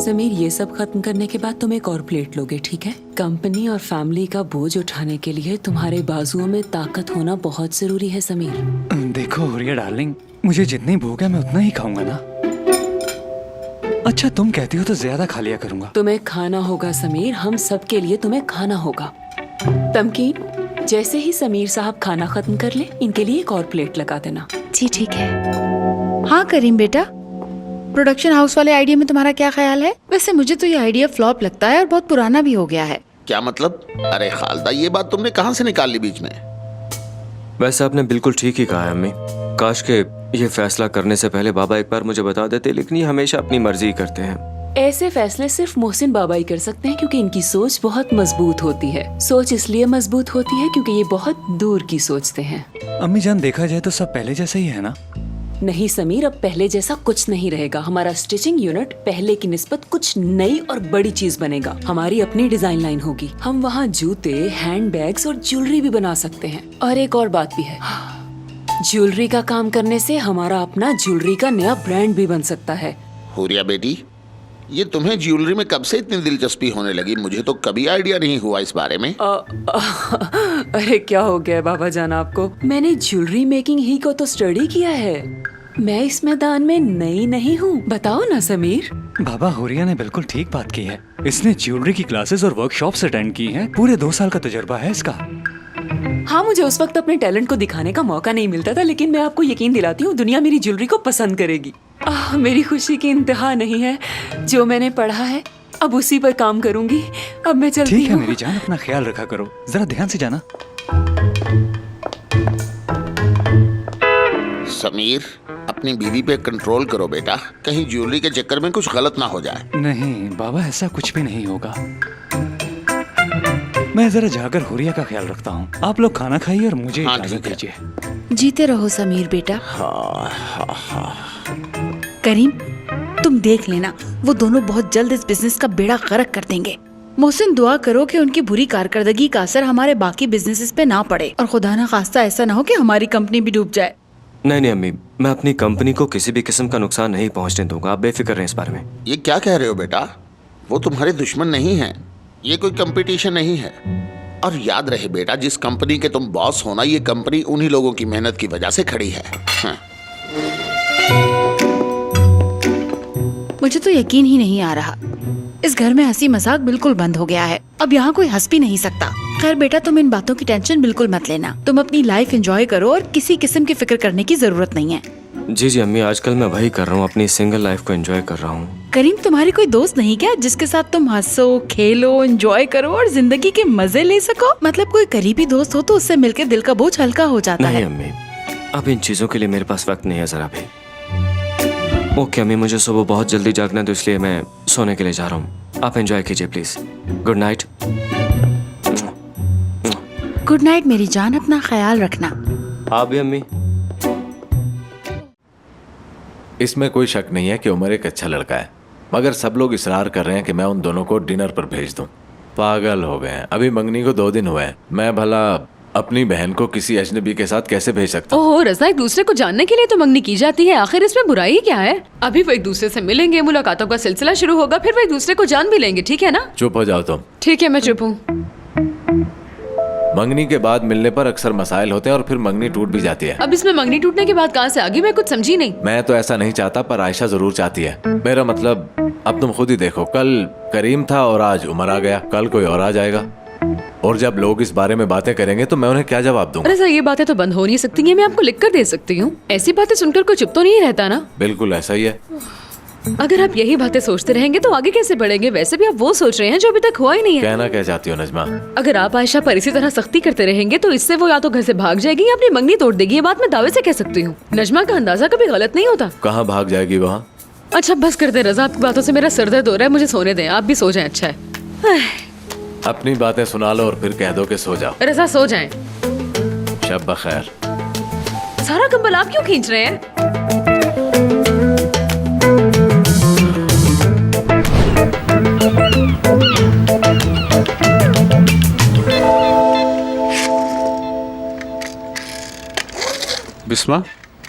समीर, ये सब खत्म करने के बाद तुम एक और प्लेट लोगे, ठीक है? कंपनी और फैमिली का बोझ उठाने के लिए तुम्हारे बाजुओं में ताकत होना बहुत जरूरी है समीर। देखो हुरिया डार्लिंग, मुझे जितनी भूख है मैं उतना ही खाऊंगा ना। अच्छा तुम कहती हो तो ज्यादा खा लिया करूंगा। तुम्हें खाना होगा समीर, हम सब के लिए तुम्हें खाना होगा। तमकीन, जैसे ही समीर साहब खाना खत्म कर ले, इनके लिए एक और प्लेट लगा देना। जी ठीक है। हाँ करीम बेटा, प्रोडक्शन हाउस वाले आइडिया में तुम्हारा क्या ख्याल है? वैसे मुझे तो ये आइडिया फ्लॉप लगता है और बहुत पुराना भी हो गया है। क्या मतलब? अरे खालदा, ये बात तुमने कहाँ से निकाल ली बीच में? वैसे आपने बिल्कुल ठीक ही कहा है अम्मी। काश के ये फैसला करने से पहले बाबा एक बार मुझे बता देते, लेकिन ये हमेशा अपनी मर्जी ही करते हैं। ऐसे फैसले सिर्फ मोहसिन बाबा ही कर सकते हैं, क्योंकि इनकी सोच बहुत मजबूत होती है। सोच इसलिए मजबूत होती है क्योंकि ये बहुत दूर की सोचते हैं। अम्मी जान, देखा जाए तो सब पहले जैसा ही है ना? नहीं समीर, अब पहले जैसा कुछ नहीं रहेगा। हमारा स्टिचिंग यूनिट पहले की निस्बत कुछ नई और बड़ी चीज बनेगा। हमारी अपनी डिजाइन लाइन होगी। हम वहाँ जूते, हैंड बैग्स और ज्वेलरी भी बना सकते हैं। और एक और बात भी है, ज्वेलरी का काम करने से हमारा अपना ज्वेलरी का नया ब्रांड भी बन सकता है। हुरिया बेटी, ये तुम्हें ज्वेलरी में कब से इतनी दिलचस्पी होने लगी? मुझे तो कभी आइडिया नहीं हुआ इस बारे में। अरे क्या हो गया बाबा जान आपको? मैंने ज्वेलरी मेकिंग ही को तो स्टडी किया है। मैं इस मैदान में नई नहीं हूँ, बताओ ना समीर। बाबा, हुरिया ने बिल्कुल ठीक बात की है। इसने ज्वेलरी की क्लासेस और वर्कशॉप्स अटेंड की हैं। पूरे 2 साल का तजुर्बा है इसका। हाँ, मुझे उस वक्त अपने टैलेंट को दिखाने का मौका नहीं मिलता था, लेकिन मैं आपको यकीन दिलाती हूँ, दुनिया मेरी ज्वेलरी को पसंद करेगी। मेरी खुशी की इंतहा नहीं है। जो मैंने पढ़ा है अब उसी पर काम करूंगी। अब मैं चलती हूँ। ठीक है मेरी जान, अपना ख्याल रखा करो, जरा ध्यान से जाना। समीर, अपनी बीवी पे कंट्रोल करो बेटा, कहीं ज्वेलरी के चक्कर में कुछ गलत ना हो जाए। नहीं बाबा, ऐसा कुछ भी नहीं होगा। मैं जरा जाकर हुरिया का ख्याल रखता हूँ। आप लोग खाना खाइए और मुझे हाँ, इजाजत ठीक है। दीजिए। जीते रहो समीर बेटा। करीम, तुम देख लेना, वो दोनों बहुत जल्द इस बिजनेस का बेड़ा गर्क कर देंगे। मोहसिन, दुआ करो कि उनकी बुरी कारकर्दगी का असर हमारे बाकी बिजनेसेस पे ना पड़े और खुदा ना खास्ता ऐसा ना हो कि हमारी कंपनी भी डूब जाए। नहीं नहीं अम्मी, मैं अपनी कंपनी को किसी भी किस्म का नुकसान नहीं पहुंचने दूंगा। आप बेफिक्र रहें इस बारे में। ये क्या कह रहे हो बेटा? वो तुम्हारे दुश्मन नहीं हैं। ये कोई कंपटीशन नहीं है। और याद रहे बेटा, जिस कंपनी के तुम बॉस हो ना, ये कंपनी उन्हीं लोगों की मेहनत की वजह से खड़ी है। हाँ। मुझे तो यकीन ही नहीं आ रहा। इस घर में हंसी मजाक बिल्कुल बंद हो गया है। अब यहाँ कोई हंस भी नहीं सकता। खैर बेटा, तुम इन बातों की टेंशन बिल्कुल मत लेना। तुम अपनी लाइफ एंजॉय करो और किसी किस्म की फिक्र करने की जरूरत नहीं है। जी जी अम्मी, आजकल मैं वही कर रहा हूँ, अपनी सिंगल लाइफ को एंजॉय कर रहा हूँ। करीम, तुम्हारी कोई दोस्त नहीं क्या जिसके साथ तुम हंसो, खेलो, एंजॉय करो और जिंदगी के मजे ले सको? मतलब कोई करीबी दोस्त हो तो उससे मिलकर दिल का बोझ हल्का हो जाता नहीं है। अम्मी, अब इन चीजों के लिए मेरे पास वक्त नहीं है जरा भी। ओके अम्मी, मुझे सुबह बहुत जल्दी जागना है, तो इसलिए मैं सोने के लिए जा रहा हूँ। आप एंजॉय कीजिए please. Good night. Good night मेरी जान, अपना ख्याल रखना। आप भी अम्मी। इसमें कोई शक नहीं है कि उमर एक अच्छा लड़का है, मगर सब लोग इसरार कर रहे हैं कि मैं उन दोनों को डिनर पर भेज दूं। पागल हो गए हैं। अभी मंगनी को 2 दिन हुए हैं। मैं भला अपनी बहन को किसी अजनबी के साथ कैसे भेज सकता हूँ? ओहो रज़ा, एक दूसरे को जानने के लिए तो मंगनी की जाती है। आखिर इसमें बुराई क्या है? अभी वो एक दूसरे से मिलेंगे, मुलाकातों का सिलसिला शुरू होगा, फिर वो एक दूसरे को जान भी लेंगे। ठीक है ना? चुप हो जाओ तुम। ठीक है, मैं चुप हूँ। मंगनी के बाद मिलने पर अक्सर मसाइल होते हैं और फिर मंगनी टूट भी जाती है। अब इसमें मंगनी टूटने के बाद कहाँ से आगे? मैं कुछ समझी नहीं। मैं तो ऐसा नहीं चाहता, पर आयशा जरूर चाहती है। मेरा मतलब, अब तुम खुद ही देखो, कल करीम था और आज उमर आ गया, कल कोई और आ जाएगा। और जब लोग इस बारे में बातें करेंगे तो मैं उन्हें क्या जवाब दूंगा? रज़ा, ये बातें तो बंद हो नहीं सकती हैं। मैं आपको लिख कर दे सकती हूँ। ऐसी बातें सुनकर कोई चुप तो नहीं रहता ना? बिल्कुल ऐसा ही है। अगर आप यही बातें सोचते रहेंगे तो आगे कैसे बढ़ेंगे? वैसे भी आप वो सोच रहे हैं जो अभी तक हुआ ही नहीं है। कहना क्या चाहती हो नजमा? अगर आप आयशा पर इसी तरह सख्ती करते रहेंगे तो इससे वो या तो घर से भाग जाएगी या अपनी मंगनी तोड़ देगी। ये बात मैं दावे से कह सकती हूँ। नजमा का अंदाजा कभी गलत नहीं होता। कहाँ भाग जाएगी वहाँ? अच्छा बस कर दे रज़ा, आपकी बातों से मेरा सर दर्द हो रहा है। मुझे सोने दें, आप भी सो जाएं। अच्छा है, अपनी बातें सुना लो और फिर कह दो कि सो जाओ। रज़ा सो जाएं। शब बखैर। सारा कंबल आप क्यों खींच रहे हैं? बिस्मा,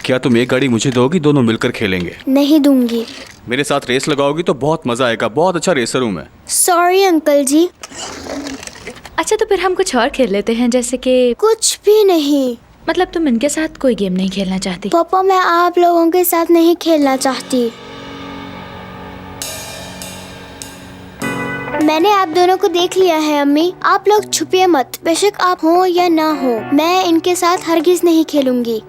क्या तुम एक गाड़ी मुझे दोगी? दोनों मिलकर खेलेंगे। नहीं दूंगी। मेरे साथ रेस लगाओगी तो बहुत मजा आएगा। बहुत अच्छा रेसर हूँ मैं। सॉरी अंकल जी। अच्छा तो फिर हम कुछ और खेल लेते हैं, जैसे कि कुछ भी नहीं। मतलब तुम इनके साथ कोई गेम नहीं खेलना चाहती? पापा मैं आप लोगों के साथ नहीं खेलना चाहती। मैंने आप दोनों को देख लिया है अम्मी। आप लोग छुपिए मत, बेशक आप हो या ना हो, मैं इनके साथ हरगिज नहीं खेलूंगी।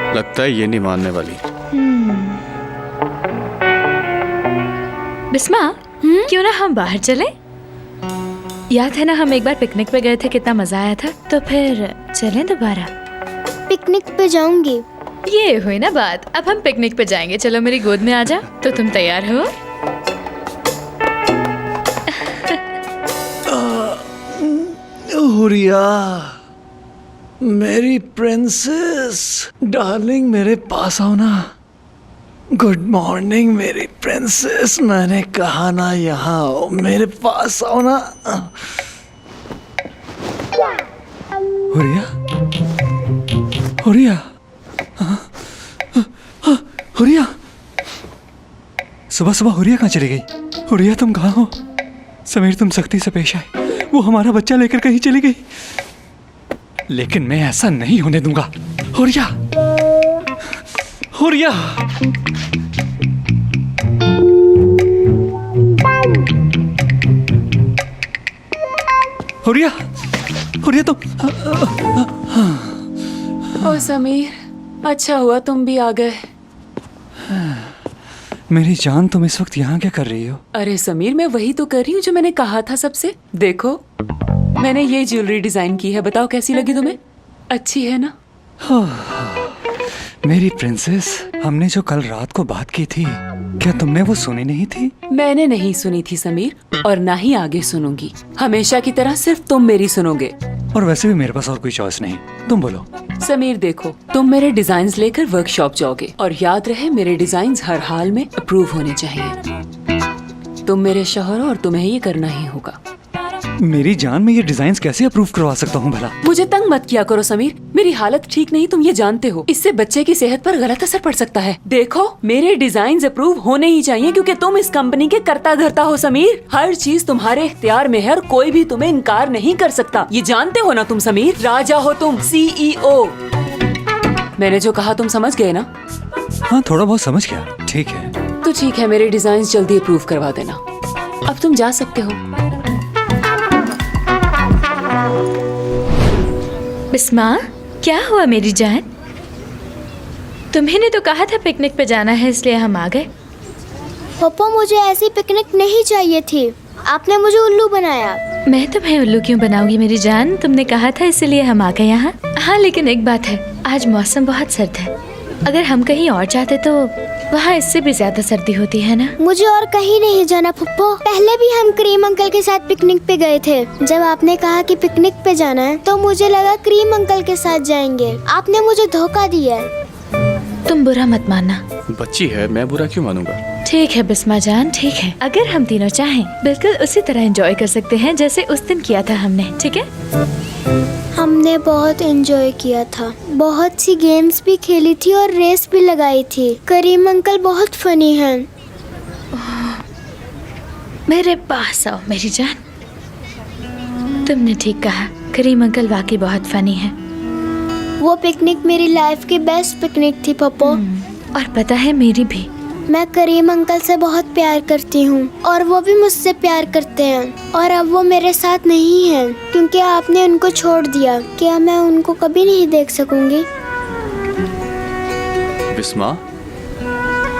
लगता है ये नहीं मानने वाली। बिस्मा, क्यों ना हम बाहर चले? याद है ना हम एक बार पिकनिक पे गए थे, कितना मजा आया था। तो फिर चलें दोबारा? पिकनिक पे जाऊंगी। ये हुई ना बात, अब हम पिकनिक पे जाएंगे। चलो मेरी गोद में आ जा। तो तुम तैयार हो? हुरिया, मेरी प्रिंसेस डार्लिंग, मेरे पास आओ ना। गुड मॉर्निंग मेरी प्रिंसेस, मैंने कहा ना यहाँ आओ, मेरे पास आओ ना। हुरिया, हुरिया, हुरिया, सुबह सुबह हुरिया कहाँ चली गई? हुरिया तुम कहाँ हो? समीर तुम सख्ती से पेश आए, वो हमारा बच्चा लेकर कहीं चली गई। लेकिन मैं ऐसा नहीं होने दूंगा। हुरिया, हुरिया, हुरिया, हुरिया तुम। ओ समीर, अच्छा हुआ तुम भी आ गए। मेरी जान, तुम इस वक्त यहाँ क्या कर रही हो? अरे समीर, मैं वही तो कर रही हूँ जो मैंने कहा था सबसे। देखो, मैंने ये ज्वेलरी डिजाइन की है, बताओ कैसी लगी तुम्हें? अच्छी है ना? मेरी प्रिंसेस, हमने जो कल रात को बात की थी, क्या तुमने वो सुनी नहीं थी? मैंने नहीं सुनी थी समीर, और ना ही आगे सुनूंगी। हमेशा की तरह सिर्फ तुम मेरी सुनोगे। और वैसे भी मेरे पास और कोई चॉइस नहीं। तुम बोलो। समीर देखो, तुम मेरे डिजाइन्स लेकर वर्कशॉप जाओगे, और याद रहे मेरे डिजाइन्स हर हाल में अप्रूव होने चाहिए। तुम मेरे शौहर हो और तुम्हें ये करना ही होगा। मेरी जान, में ये डिजाइन्स कैसे अप्रूव करवा सकता हूँ भला? मुझे तंग मत किया करो समीर, मेरी हालत ठीक नहीं, तुम ये जानते हो। इससे बच्चे की सेहत पर गलत असर पड़ सकता है। देखो, मेरे डिजाइन्स अप्रूव होने ही चाहिए, क्योंकि तुम इस कंपनी के कर्ता धर्ता हो समीर। हर चीज तुम्हारे इख्तियार में है और कोई भी तुम्हें इनकार नहीं कर सकता। ये जानते हो ना तुम समीर? राजा हो तुम, CEO। मैंने जो कहा तुम समझ गए ना? हाँ, थोड़ा बहुत समझ गया। ठीक है तो ठीक है, मेरे डिजाइन्स जल्दी अप्रूव करवा देना। अब तुम जा सकते हो। बिस्मा, क्या हुआ मेरी जान? तुम्ही ने तो कहा था पिकनिक पे जाना है, इसलिए हम आ गए। पापा मुझे ऐसी पिकनिक नहीं चाहिए थी, आपने मुझे उल्लू बनाया। मैं तुम्हें उल्लू क्यों बनाऊंगी मेरी जान? तुमने कहा था इसलिए हम आ गए यहाँ। हाँ, लेकिन एक बात है, आज मौसम बहुत सर्द है। अगर हम कहीं और जाते तो वहाँ इससे भी ज्यादा सर्दी होती है ना। मुझे और कहीं नहीं जाना पप्पू। पहले भी हम क्रीम अंकल के साथ पिकनिक पे गए थे। जब आपने कहा कि पिकनिक पे जाना है तो मुझे लगा क्रीम अंकल के साथ जाएंगे। आपने मुझे धोखा दिया। तुम बुरा मत मानना। बच्ची है, मैं बुरा क्यों मानूंगा? ठीक है बिस्मा जान, ठीक है। अगर हम तीनों चाहें बिल्कुल उसी तरह एंजॉय कर सकते हैं जैसे उस दिन किया था हमने, ठीक है? हमने बहुत एंजॉय किया था, बहुत सी गेम्स भी खेली थी और रेस भी लगाई थी। करीम अंकल बहुत फनी हैं। मेरे पास आओ मेरी जान। तुमने ठीक कहा, करीम अंकल वाकई बहुत फनी है। वो पिकनिक मेरी लाइफ की बेस्ट पिकनिक थी पप्पू। और पता है मेरी भी। मैं करीम अंकल से बहुत प्यार करती हूँ और वो भी मुझसे प्यार करते हैं। और अब वो मेरे साथ नहीं हैं क्योंकि आपने उनको छोड़ दिया। क्या मैं उनको कभी नहीं देख सकूंगी? बिस्मा,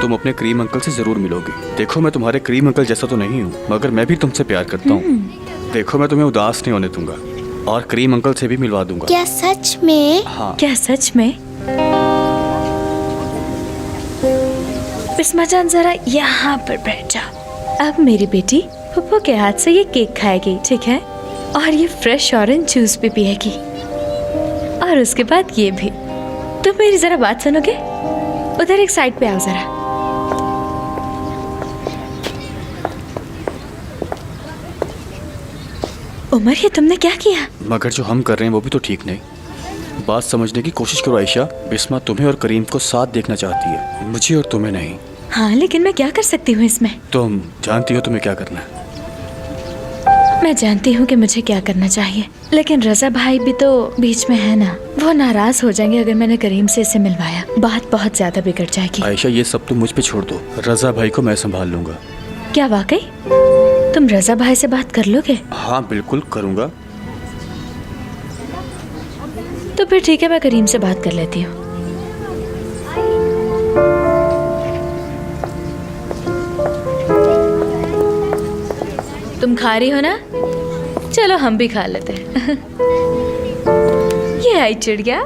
तुम अपने क्रीम अंकल से जरूर मिलोगी। देखो, मैं तुम्हारे क्रीम अंकल जैसा तो नहीं हूँ, मगर मैं भी तुमसे प्यार करता हूँ। देखो, मैं तुम्हें उदास नहीं होने दूंगा और क्रीम अंकल से भी मिलवा दूंगा। क्या सच में? हाँ। क्या सच में? बिस्मा जान जरा यहाँ पर बैठ जाओ। अब मेरी बेटी पप्पू के हाथ से ये केक खाएगी, ठीक है? और ये फ्रेश ऑरेंज जूस भी पिएगी। और उसके बाद ये भी। तुम मेरी जरा बात सुनोगे? उधर एक साइड पे आओ जरा। उमर, ये तुमने क्या किया? मगर जो हम कर रहे हैं वो भी तो ठीक नहीं। बात समझने की कोशिश करो आयशा। बिस्मा तुम्हें और करीम को साथ देखना चाहती है, मुझे और तुम्हें नहीं। हाँ, लेकिन मैं क्या कर सकती हूँ इसमें? तुम जानती हो तुम्हें क्या करना है। मैं जानती हूँ कि मुझे क्या करना चाहिए, लेकिन रजा भाई भी तो बीच में है ना। वो नाराज हो जाएंगे अगर मैंने करीम से इसे मिलवाया। बात बहुत ज्यादा बिगड़ जाएगी। आयशा ये सब तुम मुझ पे छोड़ दो, रजा भाई को मैं संभाल लूंगा। क्या वाकई तुम रजा भाई से बात कर लोगे? हाँ बिल्कुल करूंगा। तो फिर ठीक है, मैं करीम से बात कर लेती हूँ। तुम खा रही हो ना? चलो हम भी खा लेते हैं। ये आई चिड़िया।